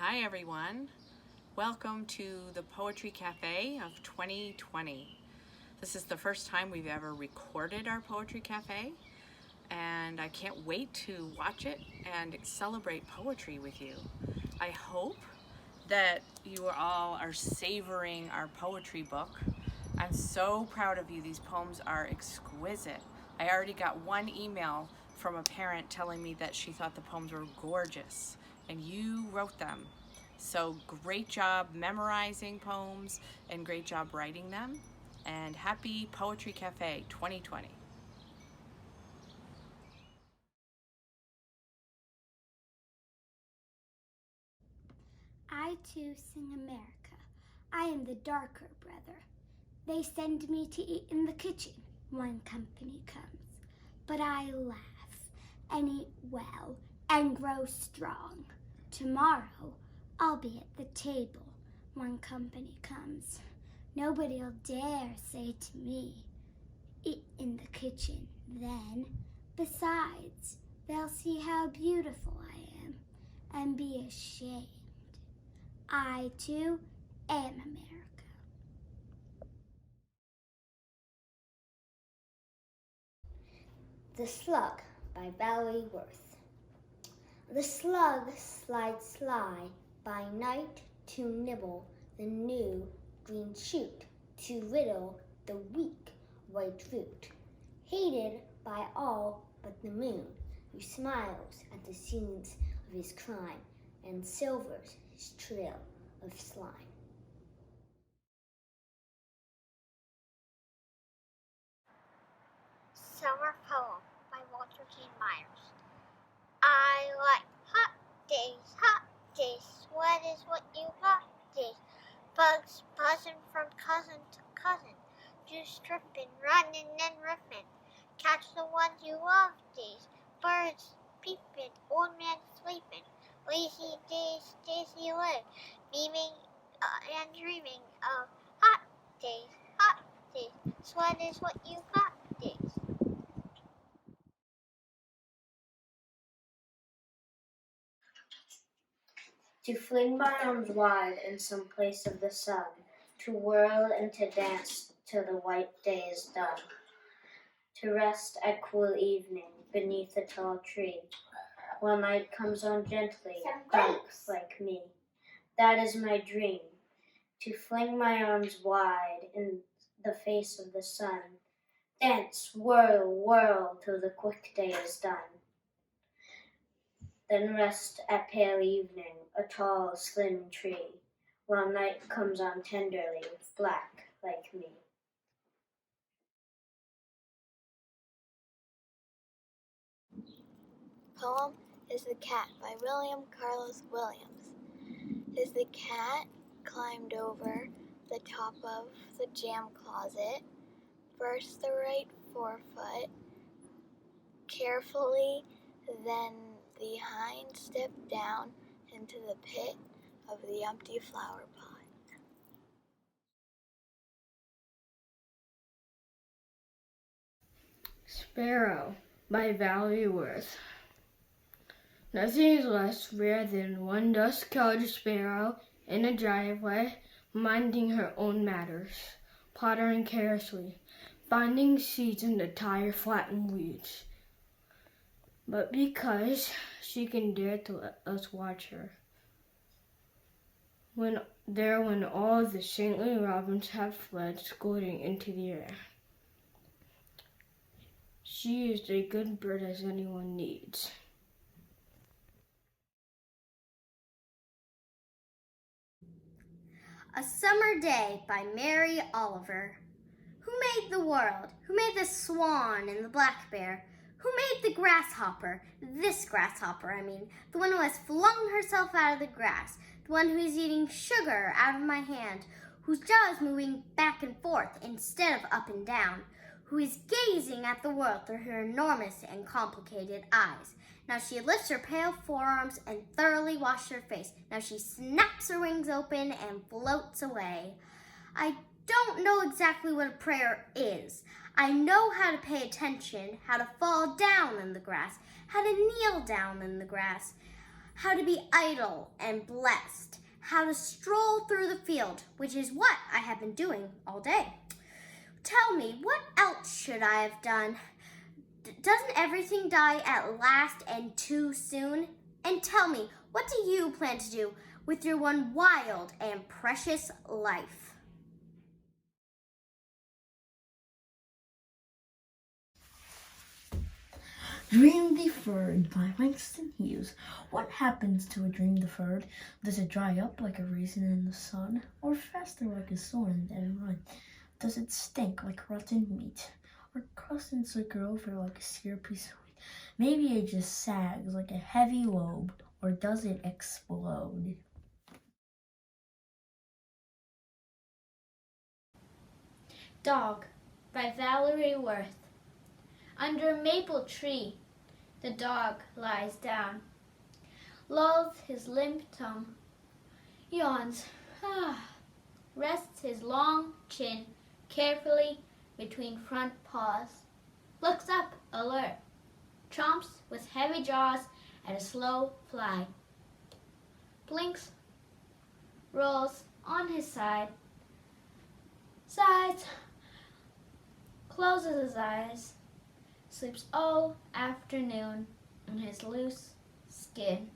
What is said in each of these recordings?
Hi everyone, welcome to the Poetry Cafe of 2020. This is the first time we've ever recorded our Poetry Cafe, and I can't wait to watch it and celebrate poetry with you. I hope that you all are savoring our poetry book. I'm so proud of you. These poems are exquisite. I already got one email from a parent telling me that she thought the poems were gorgeous, and you wrote them. So great job memorizing poems and great job writing them. And happy Poetry Cafe 2020. I too sing America. I am the darker brother. They send me to eat in the kitchen when company comes. But I laugh and eat well and grow strong. Tomorrow I'll be at the table when company comes. Nobody'll dare say to me, eat in the kitchen then. Besides, they'll see how beautiful I am and be ashamed. I too am America. The Slug by Valerie Worth. The slug slides sly by night to nibble the new green shoot, to riddle the weak white root. Hated by all but the moon, who smiles at the scenes of his crime and silvers his trail of slime. Summer Poem by Walter K. Myers. I like hot days, sweat is what you got days. Bugs buzzing from cousin to cousin, juice dripping, running and ripping. Catch the ones you love days, birds peeping, old man sleeping. Lazy days, days you live, beaming and dreaming of hot days, sweat is what you got days. To fling my arms wide in some place of the sun, to whirl and to dance till the white day is done, to rest at cool evening beneath a tall tree, while night comes on gently, drunk like me. That is my dream, to fling my arms wide in the face of the sun, dance, whirl till the quick day is done. Then rest at pale evening, a tall, slim tree, while night comes on tenderly, black like me. Poem is The Cat by William Carlos Williams. As the cat climbed over the top of the jam closet, first the right forefoot, carefully, then the hind stepped down into the pit of the empty flower pot. Sparrow by Valerie Worth. Nothing is less rare than one dust-colored sparrow in a driveway, minding her own matters, pottering carelessly, finding seeds in the tire-flattened weeds. But because she can dare to let us watch her, when all the saintly robins have fled, scolding into the air. She is a good bird as anyone needs. A Summer Day by Mary Oliver. Who made the world? Who made the swan and the black bear? Who made the grasshopper? This grasshopper, I mean. The one who has flung herself out of the grass. The one who is eating sugar out of my hand. Whose jaw is moving back and forth instead of up and down. Who is gazing at the world through her enormous and complicated eyes. Now she lifts her pale forearms and thoroughly washes her face. Now she snaps her wings open and floats away. I don't know exactly what a prayer is. I know how to pay attention, how to fall down in the grass, how to kneel down in the grass, how to be idle and blessed, how to stroll through the field, which is what I have been doing all day. Tell me, what else should I have done? Doesn't everything die at last and too soon? And tell me, what do you plan to do with your one wild and precious life? Dream Deferred by Langston Hughes. What happens to a dream deferred? Does it dry up like a raisin in the sun, or faster like a thorn and run? Does it stink like rotten meat, or crust and flicker over like a sear piece of wheat? Maybe it just sags like a heavy lobe, or does it explode? Dog by Valerie Worth. Under a maple tree, the dog lies down, lolls his limp tongue, yawns, rests his long chin carefully between front paws, looks up alert, chomps with heavy jaws at a slow fly, blinks, rolls on his side, sighs, closes his eyes, sleeps all afternoon in his loose skin.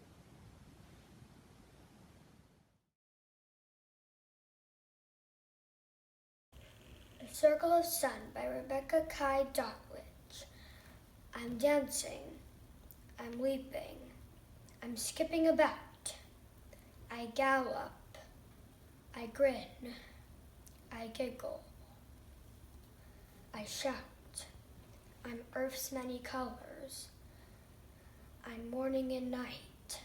A Circle of Sun by Rebecca Kai Dotlich. I'm dancing, I'm leaping, I'm skipping about. I gallop, I grin, I giggle, I shout. I'm Earth's many colors. I'm morning and night.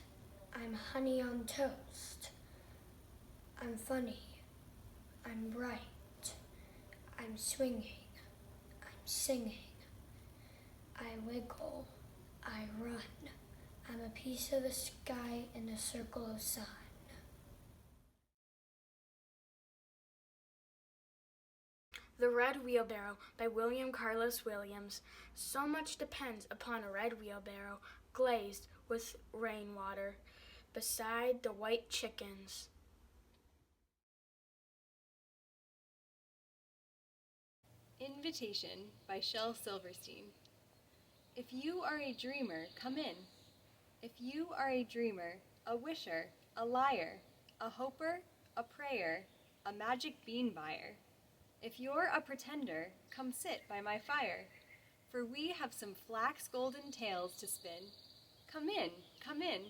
I'm honey on toast. I'm funny. I'm bright. I'm swinging. I'm singing. I wiggle. I run. I'm a piece of the sky in a circle of sun. The Red Wheelbarrow by William Carlos Williams. So much depends upon a red wheelbarrow glazed with rainwater beside the white chickens. Invitation by Shel Silverstein. If you are a dreamer, come in. If you are a dreamer, a wisher, a liar, a hoper, a prayer, a magic bean buyer. If you're a pretender, come sit by my fire, for we have some flax golden tales to spin. Come in, come in.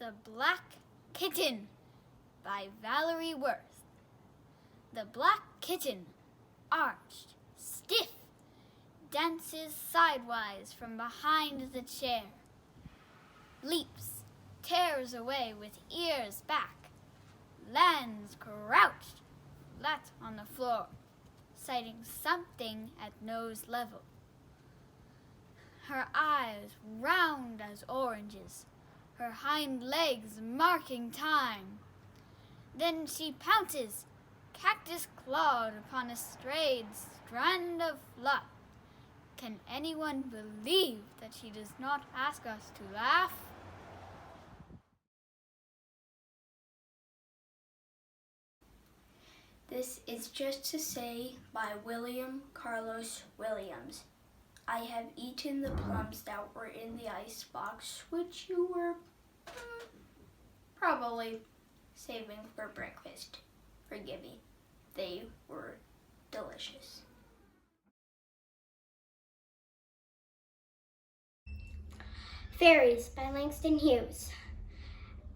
The Black Kitten by Valerie Worth. The black kitten, arched, stiff, dances sidewise from behind the chair, leaps, tears away with ears back, lands crouched, flat on the floor, sighting something at nose level. Her eyes round as oranges, her hind legs marking time. Then she pounces, cactus clawed upon a strayed strand of fluff. Can anyone believe that she does not ask us to laugh? This is Just to Say by William Carlos Williams. I have eaten the plums that were in the icebox, which you were probably saving for breakfast. Forgive me. They were delicious. Fairies by Langston Hughes.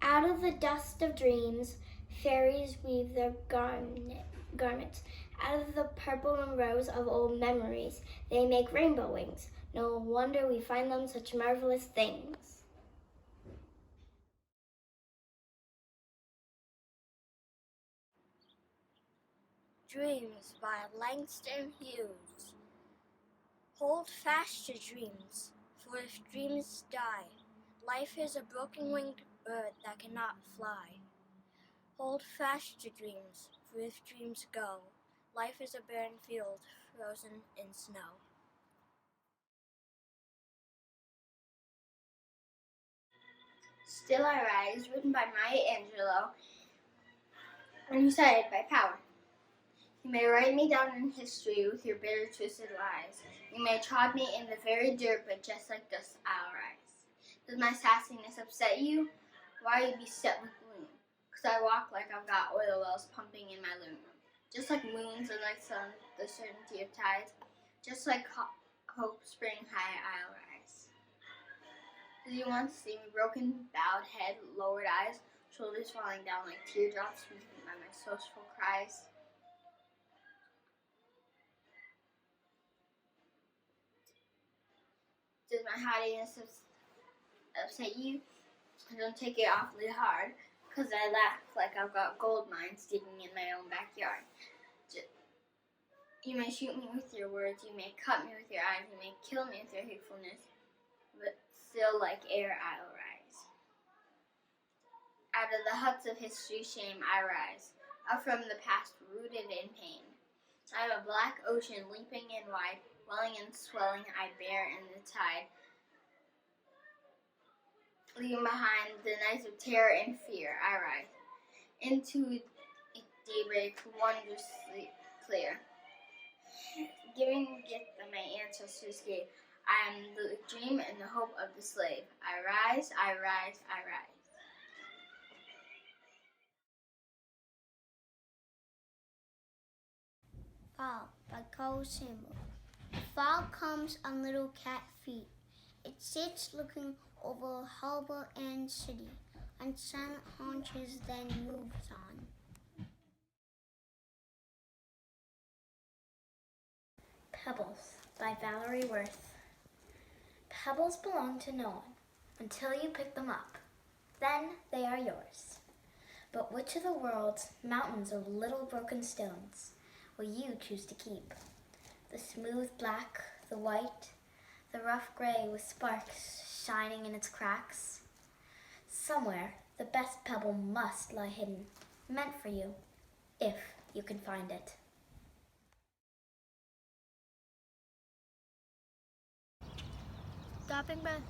Out of the dust of dreams, fairies weave their garments. Out of the purple and rose of old memories, they make rainbow wings. No wonder we find them such marvelous things. Dreams by Langston Hughes. Hold fast to dreams, for if dreams die, life is a broken-winged bird that cannot fly. Hold fast to dreams, for if dreams go, life is a barren field frozen in snow. Still I Rise, written by Angelou, and recited by Power. You may write me down in history with your bitter, twisted lies. You may trod me in the very dirt, but just like dust I'll rise. Does my sassiness upset you? Why are you beset with gloom? 'Cause I walk like I've got oil wells pumping in my loom. Just like moons and like sun, the certainty of tides. Just like hope spring high I'll rise. Do you want to see me broken, bowed head, lowered eyes, shoulders falling down like teardrops weakened by my sociable cries? Does my haughtiness upset you? Don't take it awfully hard, 'cause I laugh like I've got gold mines digging in my own backyard. You may shoot me with your words, you may cut me with your eyes, you may kill me with your hatefulness, but still like air I'll rise. Out of the huts of history, shame I rise, up from the past rooted in pain. I am a black ocean leaping and wide, welling and swelling I bear in the tide. Leaving behind the nights of terror and fear, I rise into a daybreak wondrously clear. Giving the gift that my ancestors gave, I am the dream and the hope of the slave. I rise, I rise, I rise. Fall by Carl Sandburg. Fall comes on little cat feet. It sits looking over harbor and city, on silent haunches, then moves on. Pebbles by Valerie Worth. Pebbles belong to no one until you pick them up. Then they are yours. But which of the world's mountains of little broken stones will you choose to keep? The smooth black, the white, the rough gray with sparks shining in its cracks? Somewhere the best pebble must lie hidden, meant for you, if you can find it. Stopping by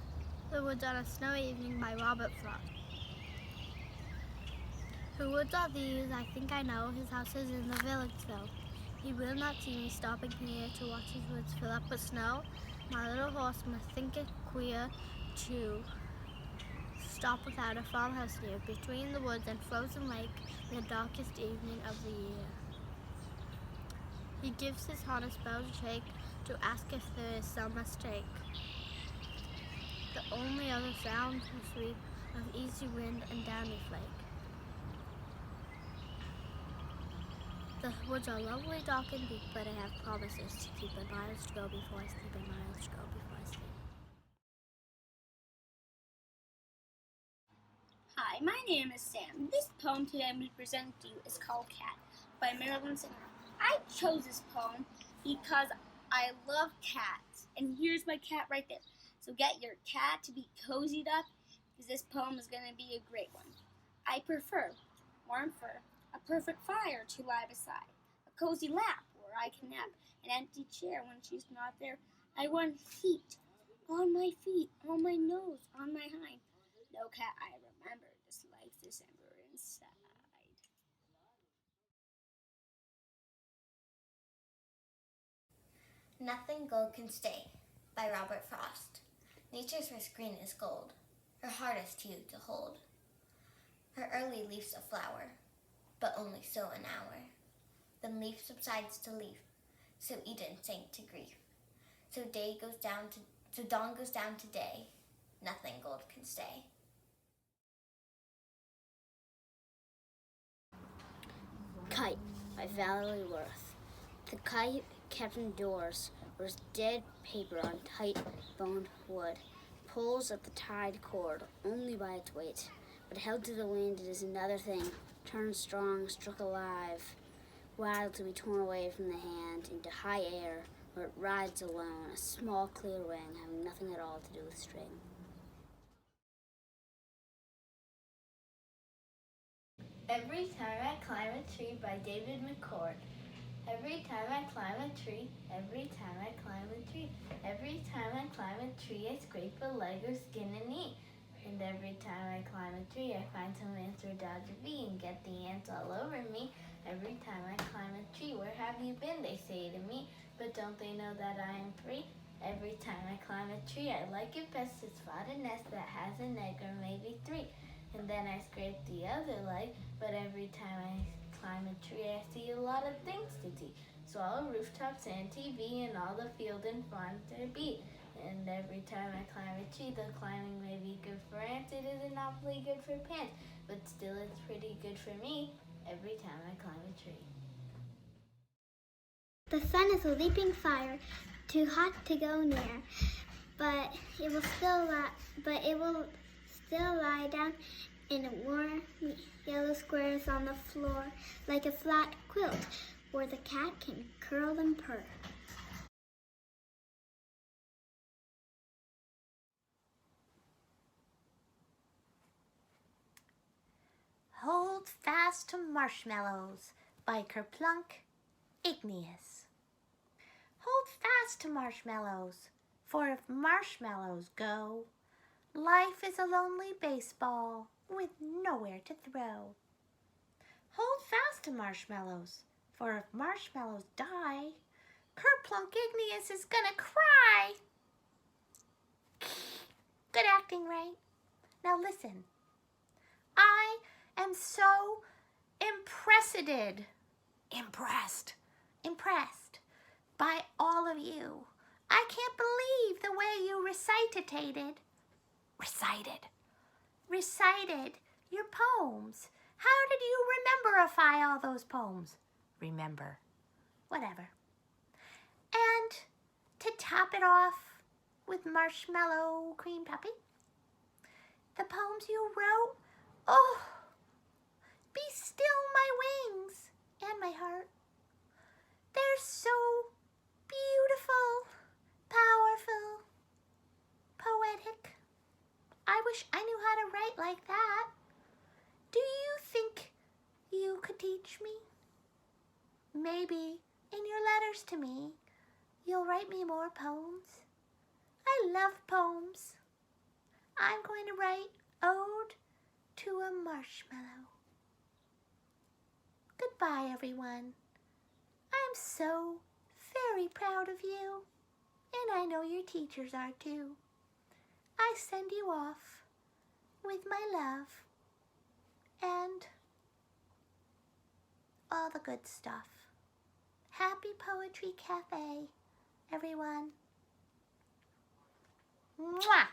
the woods on a snowy evening by Robert Frost. Whose woods are these? I think I know. His house is in the village, though. He will not see me stopping here to watch his woods fill up with snow. My little horse must think it queer to stop without a farmhouse near, between the woods and frozen lake, in the darkest evening of the year. He gives his harness bells a shake to ask if there is some mistake. The only other sound is sweet of easy wind and downy flake. The woods are lovely, dark and deep, but I have promises to keep, and miles to go before I sleep, and miles to go before I sleep. Hi, my name is Sam. This poem today I'm going to present to you is called Cat by Marilyn Singer. I chose this poem because I love cats, and here's my cat right there. So get your cat to be cozied up, because this poem is going to be a great one. I prefer warm fur, a perfect fire to lie beside, a cozy lap where I can nap, an empty chair when she's not there. I want heat on my feet, on my nose, on my hind. No cat I remember dislikes December inside. Nothing Gold Can Stay by Robert Frost. Nature's first green is gold, her hardest hue to hold. Her early leaf's a flower, but only so an hour. Then leaf subsides to leaf, so Eden sank to grief. So dawn goes down to day, nothing gold can stay. Kite by Valerie Worth. The kite kept indoors wears dead paper on tight boned wood, pulls at the tied cord only by its weight, but held to the wind it is another thing, turned strong, struck alive, wild to be torn away from the hand into high air where it rides alone, a small clear wing having nothing at all to do with string. Every Time I Climb a Tree by David McCord. Every time I climb a tree, every time I climb a tree, every time I climb a tree, I scrape a leg or skin and eat. And every time I climb a tree, I find some ants or dodge a bee and get the ants all over me. Every time I climb a tree, where have you been, they say to me. But don't they know that I am free? Every time I climb a tree, I like it best to spot a nest that has an egg or maybe 3. And then I scrape the other leg, but every time I climb a tree, I see a lot of things to see. Swallow, rooftops, and TV, and all the field and farm there be. And every time I climb a tree, though climbing may be good for ants, it isn't awfully good for pants. But still, it's pretty good for me every time I climb a tree. The sun is a leaping fire, too hot to go near, but it will still lie down in warm yellow squares on the floor, like a flat quilt, where the cat can curl and purr. Hold Fast to Marshmallows by Kerplunk, Igneous. Hold fast to marshmallows, for if marshmallows go, life is a lonely baseball with nowhere to throw. Hold fast to marshmallows, for if marshmallows die, Kerplunk Igneous is gonna cry. Good acting, right? Now listen. I am so impressed by all of you. I can't believe the way you recited your poems. How did you rememberify all those poems? Remember, whatever. And to top it off with Marshmallow Cream Puppy, the poems you wrote, oh, be still my wings and my heart. They're so beautiful, powerful, poetic. I wish I knew how to write like that. Do you think you could teach me? Maybe in your letters to me, you'll write me more poems. I love poems. I'm going to write Ode to a Marshmallow. Goodbye, everyone. I'm so very proud of you, and I know your teachers are too. I send you off with my love and all the good stuff. Happy Poetry Cafe, everyone. Mwah!